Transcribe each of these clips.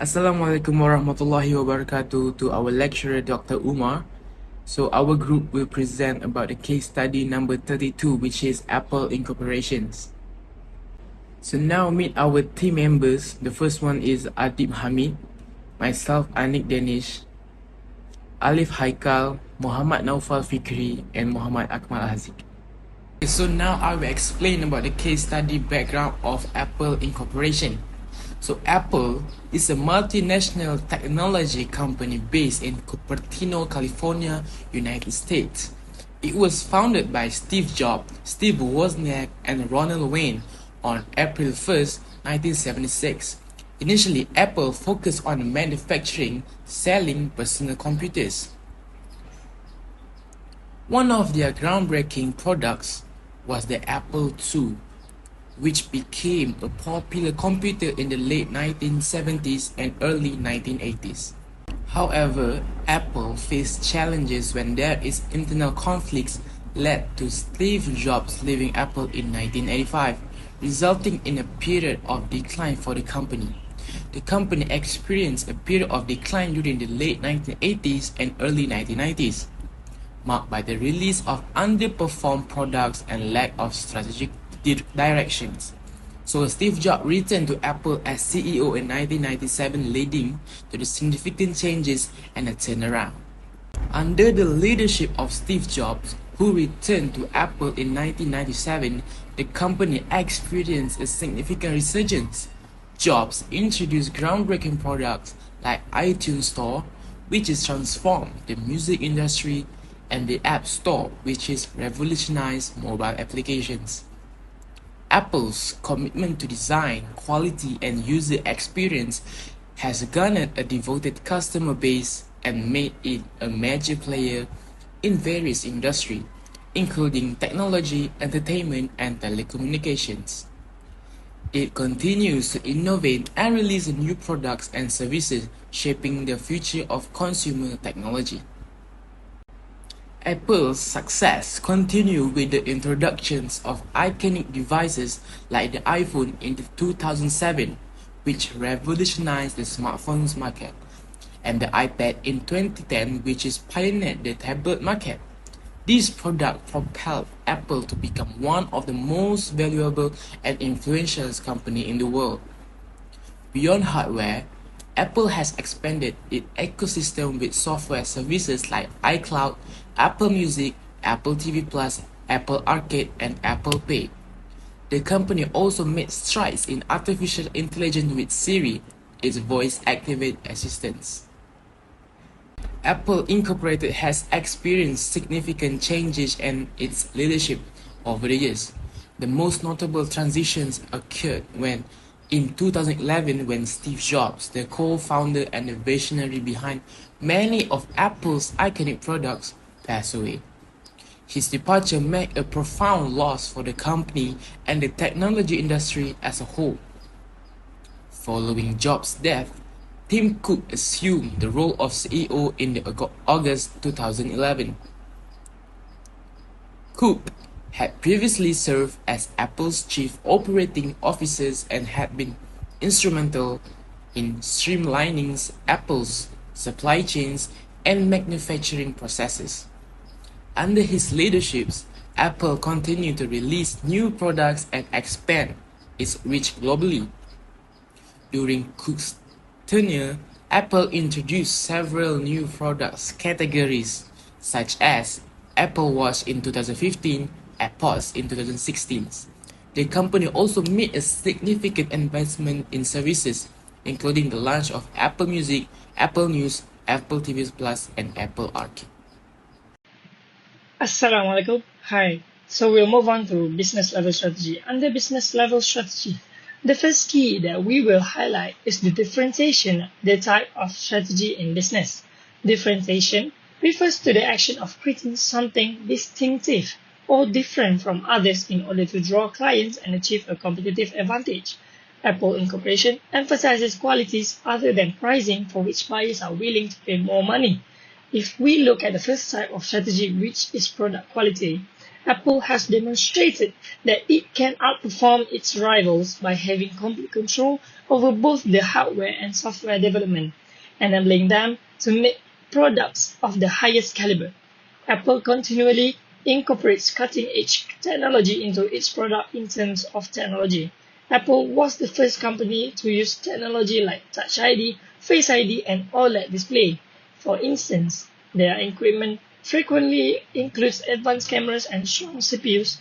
Assalamualaikum warahmatullahi wabarakatuh to our lecturer Dr. Umar. So our group will present about the case study number 32, which is Apple Incorporations. So now meet our team members. The first one is Adib Hamid, myself Anik Danish, Alif Haikal, Muhammad Naufal Fikri, and Muhammad Akmal Haziq. So now I will explain about the case study background of Apple Incorporation. So Apple is a multinational technology company based in Cupertino, California, United States. It was founded by Steve Jobs, Steve Wozniak, and Ronald Wayne on April 1st, 1976. Initially, Apple focused on manufacturing, selling personal computers. One of their groundbreaking products was the Apple II, which became a popular computer in the late 1970s and early 1980s. However, Apple faced challenges when their internal conflicts led to Steve Jobs leaving Apple in 1985, resulting in a period of decline for the company. The company experienced a period of decline during the late 1980s and early 1990s, marked by the release of underperformed products and lack of strategic directions. So Steve Jobs returned to Apple as CEO in 1997, leading to the significant changes and a turnaround. Under the leadership of Steve Jobs, who returned to Apple in 1997, the company experienced a significant resurgence. Jobs introduced groundbreaking products like iTunes Store, which has transformed the music industry, and the App Store, which has revolutionized mobile applications. Apple's commitment to design, quality, and user experience has garnered a devoted customer base and made it a major player in various industries, including technology, entertainment, and telecommunications. It continues to innovate and release new products and services, shaping the future of consumer technology. Apple's success continued with the introductions of iconic devices like the iPhone in 2007, which revolutionized the smartphones market, and the iPad in 2010, which pioneered the tablet market. These products propelled Apple to become one of the most valuable and influential companies in the world. Beyond hardware, Apple has expanded its ecosystem with software services like iCloud, Apple Music, Apple TV Plus, Apple Arcade, and Apple Pay. The company also made strides in artificial intelligence with Siri, its voice-activated assistant. Apple Incorporated has experienced significant changes in its leadership over the years. The most notable transitions occurred in 2011 when Steve Jobs, the co-founder and the visionary behind many of Apple's iconic products, passed away. His departure marked a profound loss for the company and the technology industry as a whole. Following Jobs' death, Tim Cook assumed the role of CEO in August 2011. Cook had previously served as Apple's chief operating officer and had been instrumental in streamlining Apple's supply chains and manufacturing processes. Under his leadership, Apple continued to release new products and expand its reach globally. During Cook's tenure, Apple introduced several new product categories, such as Apple Watch in 2015, AirPods in 2016. The company also made a significant investment in services, including the launch of Apple Music, Apple News, Apple TV Plus, and Apple Arcade. Assalamualaikum. Hi. So we'll move on to business level strategy. Under business level strategy, the first key that we will highlight is the differentiation, the type of strategy in business. Differentiation refers to the action of creating something distinctive or different from others in order to draw clients and achieve a competitive advantage. Apple Incorporation emphasizes qualities other than pricing for which buyers are willing to pay more money. If we look at the first type of strategy, which is product quality, Apple has demonstrated that it can outperform its rivals by having complete control over both the hardware and software development, enabling them to make products of the highest caliber. Apple continually incorporates cutting-edge technology into its product in terms of technology. Apple was the first company to use technology like Touch ID, Face ID, and OLED display. For instance, their equipment frequently includes advanced cameras and strong CPUs.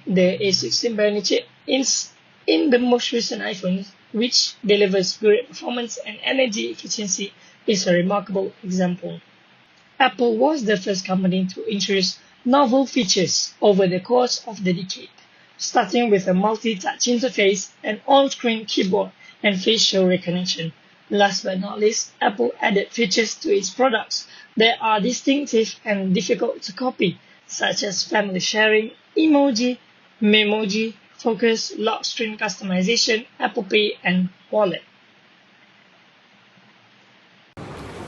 The A16 Bionic chip is in the most recent iPhones, which delivers great performance and energy efficiency, is a remarkable example. Apple was the first company to introduce novel features over the course of the decade, starting with a multi-touch interface, an on-screen keyboard, and facial recognition. Last but not least, Apple added features to its products that are distinctive and difficult to copy, such as family sharing, emoji, memoji, focus, lock screen customization, Apple Pay, and wallet.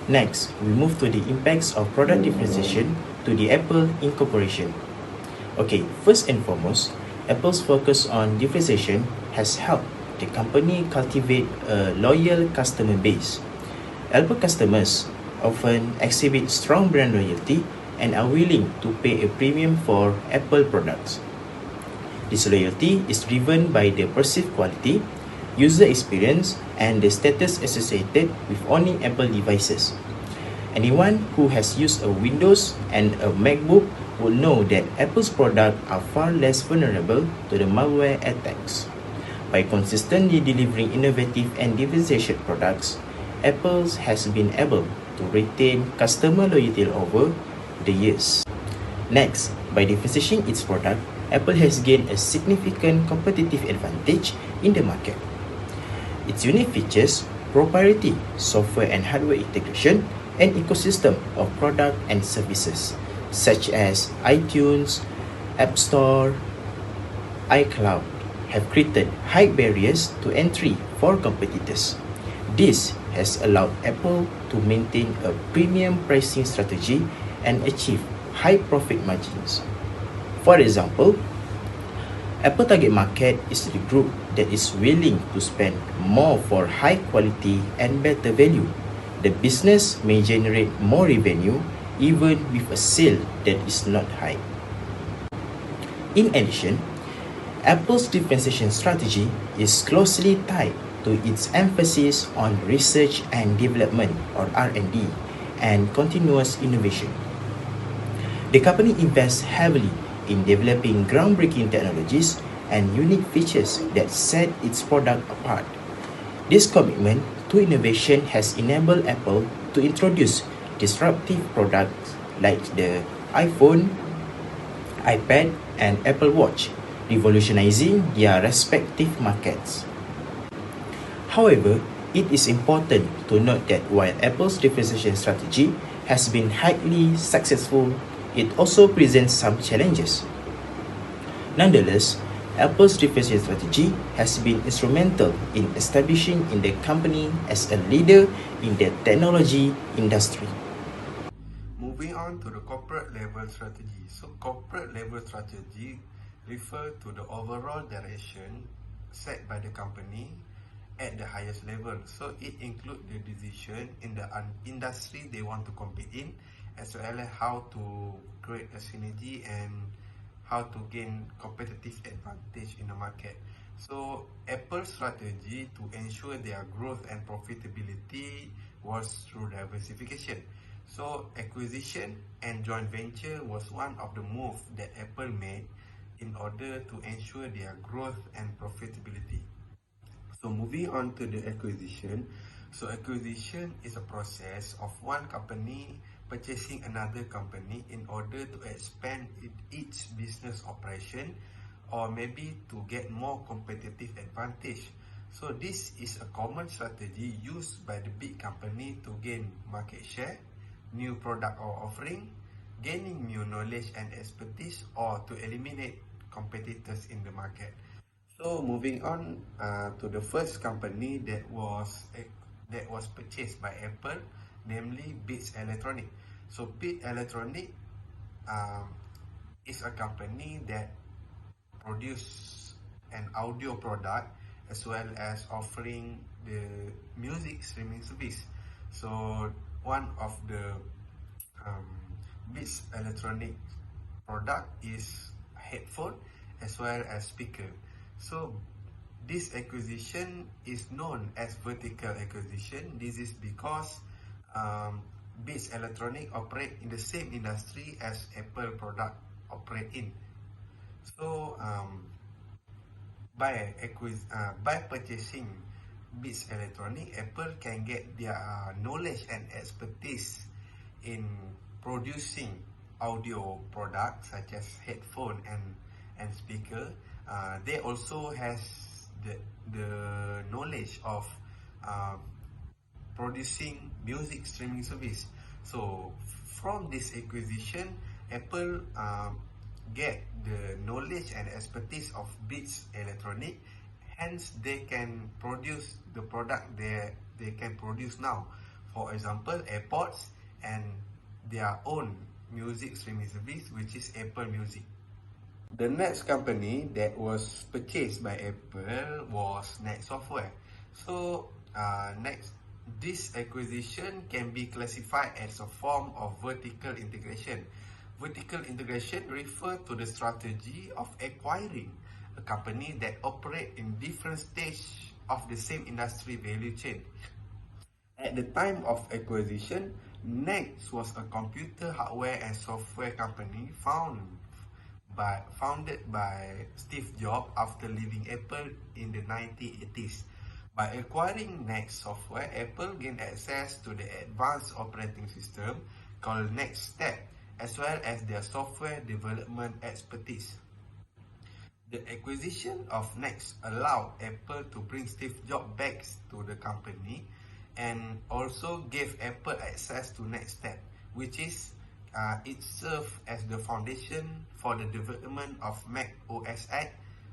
Next, we move to the impacts of product differentiation to the Apple incorporation. Okay, first and foremost, Apple's focus on differentiation has helped the company cultivate a loyal customer base. Apple customers often exhibit strong brand loyalty and are willing to pay a premium for Apple products. This loyalty is driven by the perceived quality, user experience, and the status associated with owning Apple devices. Anyone who has used a Windows and a MacBook will know that Apple's products are far less vulnerable to the malware attacks. By consistently delivering innovative and differentiated products, Apple has been able to retain customer loyalty over the years. Next, by differentiating its product, Apple has gained a significant competitive advantage in the market. Its unique features, proprietary software and hardware integration, and ecosystem of product and services, such as iTunes, App Store, iCloud, have created high barriers to entry for competitors. This has allowed Apple to maintain a premium pricing strategy and achieve high profit margins. For example, Apple target market is the group that is willing to spend more for high quality and better value. The business may generate more revenue even with a sale that is not high. In addition, Apple's differentiation strategy is closely tied to its emphasis on research and development or R&D and continuous innovation. The company invests heavily in developing groundbreaking technologies and unique features that set its product apart. This commitment to innovation has enabled Apple to introduce disruptive products like the iPhone, iPad, and Apple Watch, revolutionizing their respective markets. However, it is important to note that while Apple's differentiation strategy has been highly successful, it also presents some challenges. Nonetheless, Apple's differentiation strategy has been instrumental in establishing in the company as a leader in the technology industry. Moving on to the corporate level strategy. So corporate level strategy refer to the overall direction set by the company at the highest level. So it includes the decision in the industry they want to compete in, as well as how to create a synergy and how to gain competitive advantage in the market. So Apple's strategy to ensure their growth and profitability was through diversification. So acquisition and joint venture was one of the moves that Apple made in order to ensure their growth and profitability. So moving on to the acquisition. So acquisition is a process of one company purchasing another company in order to expand its business operation or maybe to get more competitive advantage. So this is a common strategy used by the big company to gain market share, new product or offering, gaining new knowledge and expertise, or to eliminate competitors in the market. So moving on to the first company that was purchased by Apple, namely Beats Electronic. So Beats Electronic is a company that produce an audio product as well as offering the music streaming service. So one of the Beats electronic product is headphone as well as speaker. So this acquisition is known as vertical acquisition. This is because Beats Electronic operate in the same industry as Apple product operate in. So by purchasing Beats Electronic, Apple can get their knowledge and expertise in producing audio products such as headphone and speaker. They also has the knowledge of producing music streaming service. So from this acquisition, Apple get the knowledge and expertise of Beats Electronic, hence they can produce the product they can produce now. For example, AirPods and their own music streaming service, which is Apple Music. The next company that was purchased by Apple was Next Software. So this acquisition can be classified as a form of vertical integration. Vertical integration refers to the strategy of acquiring a company that operates in different stages of the same industry value chain. At the time of acquisition, Next was a computer hardware and software company founded by Steve Jobs after leaving Apple in the 1980s. By acquiring Next Software, Apple gained access to the advanced operating system called Next Step, as well as their software development expertise. The acquisition of Next allowed Apple to bring Steve Jobs back to the company and also gave Apple access to Next Step, which is it served as the foundation for the development of Mac OS X,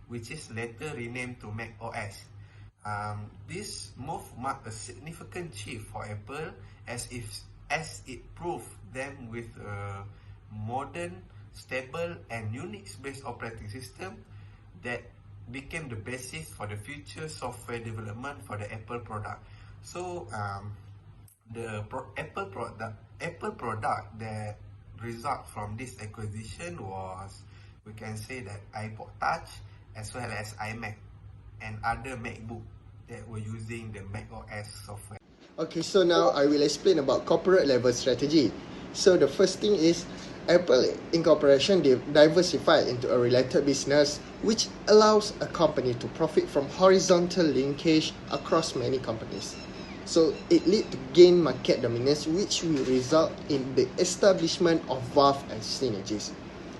which is later renamed to Mac OS. This move marked a significant shift for Apple as it proved them with a modern, stable, and Unix-based operating system that became the basis for the future software development for the Apple product. So the Apple product that result from this acquisition was, we can say that iPod Touch as well as iMac and other MacBook that were using the Mac OS software. Okay, so now I will explain about corporate level strategy. So the first thing is Apple Incorporation diversified into a related business, which allows a company to profit from horizontal linkage across many companies. So it leads to gain market dominance, which will result in the establishment of wealth and synergies.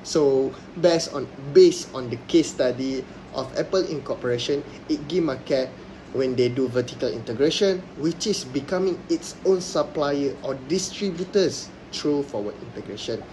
So based on the case study of Apple Incorporation, it gain market when they do vertical integration, which is becoming its own supplier or distributors through forward integration.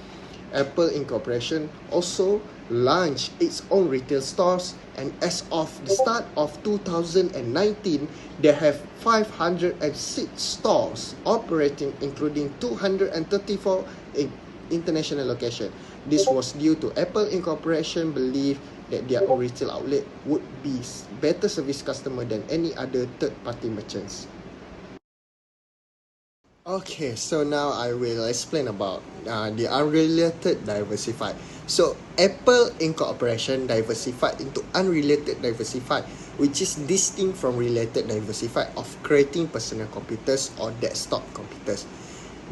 Apple Incorporation also launched its own retail stores, and as of the start of 2019, they have 506 stores operating, including 234 in international locations. This was due to Apple Incorporation believe that their own retail outlet would be better service customer than any other third-party merchants. Okay, so now I will explain about the unrelated diversified. So Apple Incorporation diversified into unrelated diversified, which is distinct from related diversified of creating personal computers or desktop computers.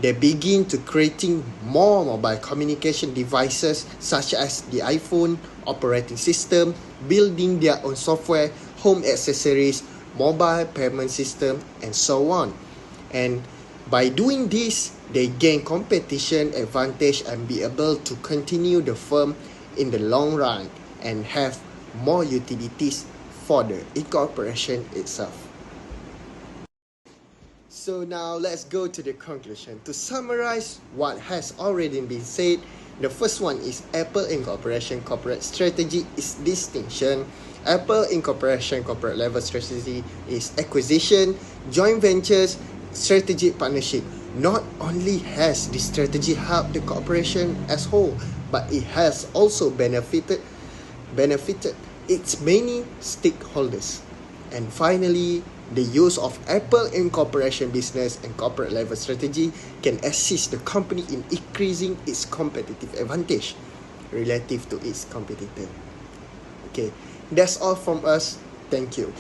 They begin to creating more mobile communication devices such as the iPhone, operating system, building their own software, home accessories, mobile payment system, and so on. And by doing this, they gain competition advantage and be able to continue the firm in the long run and have more utilities for the incorporation itself. So now let's go to the conclusion. To summarize what has already been said, the first one is Apple Incorporation corporate strategy is distinction. Apple Incorporation corporate level strategy is acquisition, joint ventures, strategic partnership. Not only has this strategy helped the corporation as whole, but it has also benefited its many stakeholders. And finally, the use of Apple incorporation business and corporate level strategy can assist the company in increasing its competitive advantage relative to its competitor. Okay, that's all from us. Thank you.